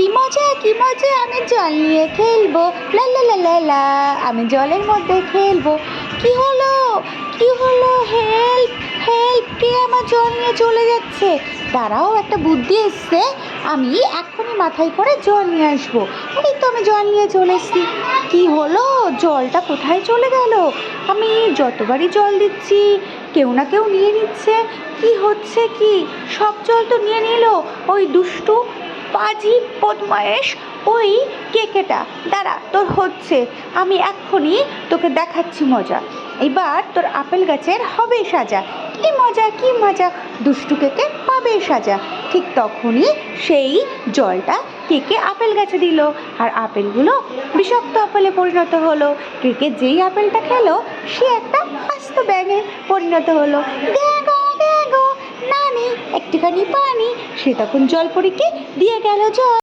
কি মজা কি মজা, আমি জল নিয়ে খেলবো, লা লা লা লা লা, আমি জলের মধ্যে খেলবো। কি হলো কি হলো, হেল্প হেল্প, কে আমার জল নিয়ে চলে যাচ্ছে? দাঁড়াও, একটা বুদ্ধি এসছে, আমি এখনই মাথায় করে জল নিয়ে আসবো। এই তো আমি জল নিয়ে চলে এসছি। কি হলো, জলটা কোথায় চলে গেল? আমি যতবারই জল দিচ্ছি কেউ না কেউ নিয়ে নিচ্ছে। কি হচ্ছে কি, সব জল তো নিয়ে নিল ওই দুষ্টু পাজি বদমায়েশ, ওই কেকেটা। দাঁড়া, তোর হচ্ছে, আমি এক্ষুনি তোকে দেখাচ্ছি মজা। এবার তোর আপেল গাছের হবে সাজা। কি মজা কি মজা, দুষ্টু কেকে পাবে সাজা। ঠিক তখনই সেই জলটা কেকে আপেল গাছে দিল, আর আপেলগুলো বিষাক্ত আপেলে পরিণত হলো। কেকে যেই আপেলটা খেলো সে একটা আস্ত ব্যাঙে পরিণত হলো। গ্যাগো গ্যাগো, নানি একটুখানি পানি। সে তখন জলপরীকে দিয়ে গেল জল।